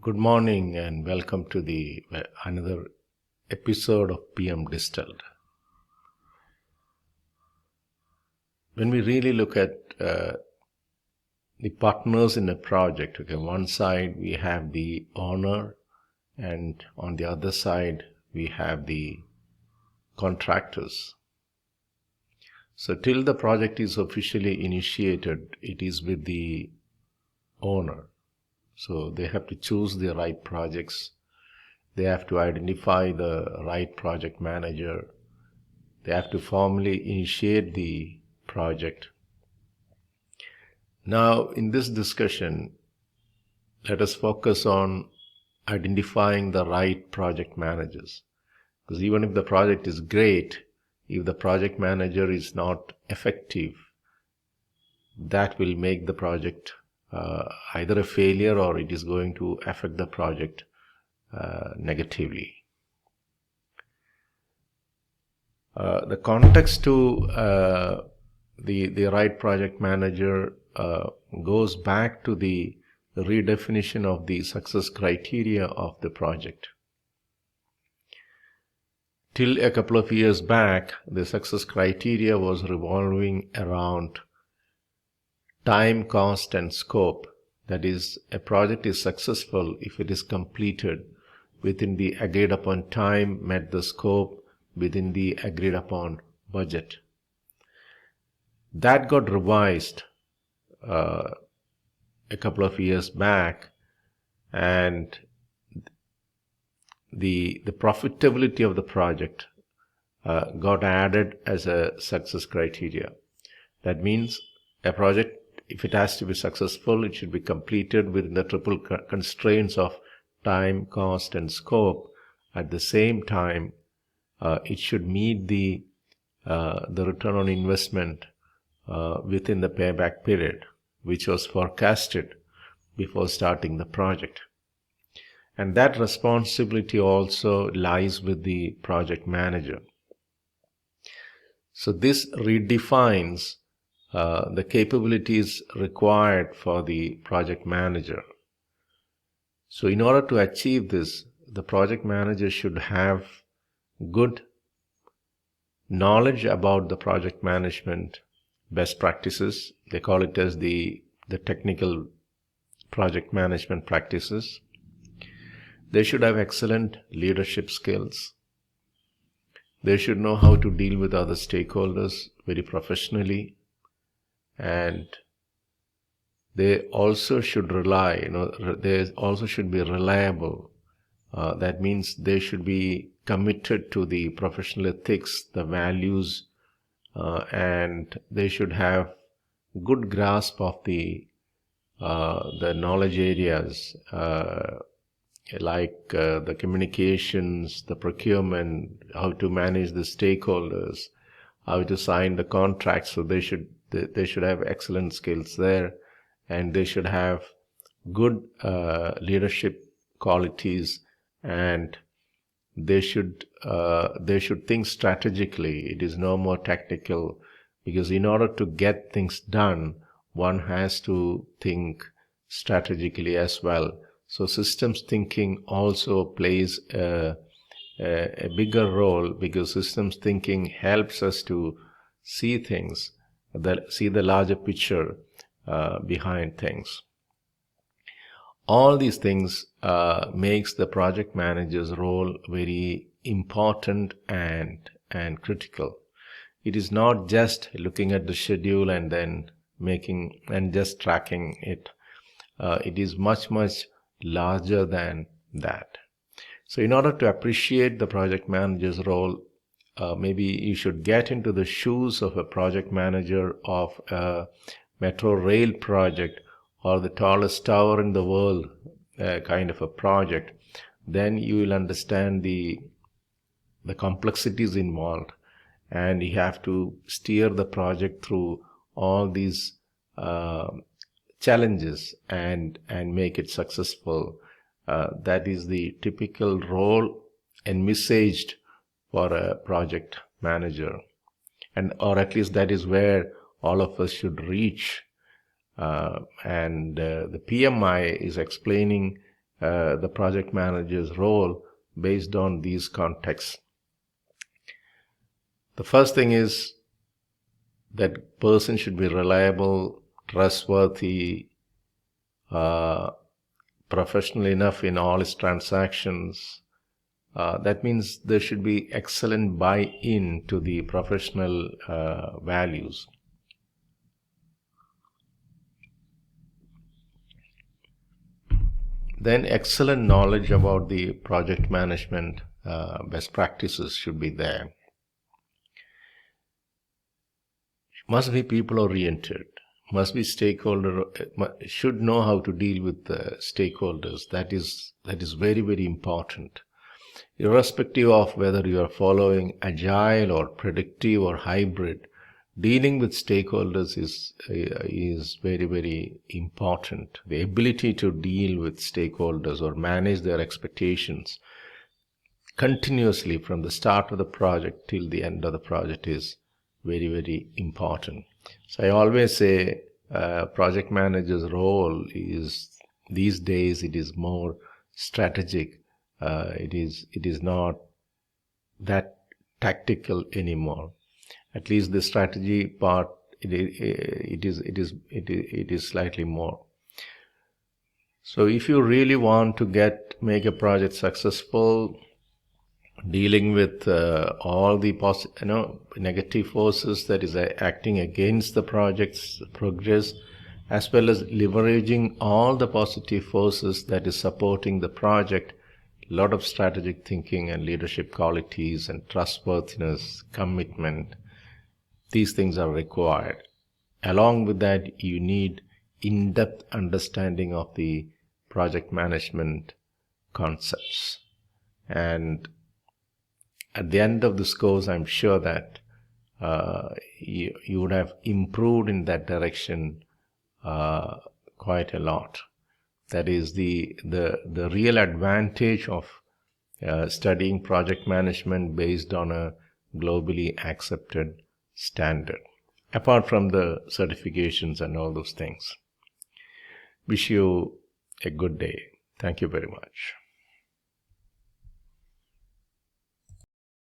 Good morning and welcome to the another episode of PMdistilled. When we really look at the partners in a project, okay, one side we have the owner, and on the other side we have the contractors. So till the project is officially initiated, it is with the owner. So they have to choose the right projects. They have to identify the right project manager. They have to formally initiate the project. Now, in this discussion, let us focus on identifying the right project managers. Because even if the project is great, if the project manager is not effective, that will make the project either a failure or it is going to affect the project negatively. The context to the right project manager goes back to the redefinition of the success criteria of the project. Till a couple of years back, the success criteria was revolving around time, cost, and scope. That is, a project is successful if it is completed within the agreed upon time, met the scope, within the agreed upon budget. That got revised a couple of years back, and the profitability of the project got added as a success criteria. That means a project, if it has to be successful, it should be completed within the triple constraints of time, cost, and scope. At the same time, it should meet the return on investment within the payback period, which was forecasted before starting the project. And that responsibility also lies with the project manager. So this redefines the capabilities required for the project manager. So in order to achieve this, the project manager should have good knowledge about the project management best practices. They call it as the technical project management practices. They should have excellent leadership skills. They should know how to deal with other stakeholders very professionally. And they also should they also should be reliable. That means they should be committed to the professional ethics, the values, and they should have good grasp of the knowledge areas like the communications, the procurement, how to manage the stakeholders, how to sign the contracts. So they should have excellent skills there, and they should have good leadership qualities, and they should think strategically. It is no more tactical, because in order to get things done, one has to think strategically as well. So systems thinking also plays a bigger role, because systems thinking helps us to see things, see the larger picture behind things. All these things makes the project manager's role very important and critical. It is not just looking at the schedule and then making and just tracking it. It is much larger than that. So in order to appreciate the project manager's role, maybe you should get into the shoes of a project manager of a metro rail project or the tallest tower in the world kind of a project. Then you will understand the complexities involved, and you have to steer the project through all these challenges and make it successful. That is the typical role envisaged for a project manager, or at least that is where all of us should reach. The PMI is explaining the project manager's role based on these contexts. The first thing is that person should be reliable, trustworthy, professional enough in all his transactions. That means there should be excellent buy-in to the professional values. Then excellent knowledge about the project management best practices should be there. Must be people-oriented, must be stakeholder, should know how to deal with the stakeholders. That is very, very important. Irrespective of whether you are following agile or predictive or hybrid, dealing with stakeholders is very, very important. The ability to deal with stakeholders or manage their expectations continuously from the start of the project till the end of the project is very, very important. So I always say project manager's role is, these days, it is more strategic. It is not that tactical anymore. At least the strategy part, it is slightly more. So if you really want to make a project successful, dealing with all the negative forces that is acting against the project's progress, as well as leveraging all the positive forces that is supporting the project, a lot of strategic thinking and leadership qualities and trustworthiness, commitment, these things are required. Along with that, you need in-depth understanding of the project management concepts. And at the end of this course, I'm sure that you would have improved in that direction quite a lot. That is the real advantage of studying project management based on a globally accepted standard, apart from the certifications and all those things. Wish you a good day. Thank you very much.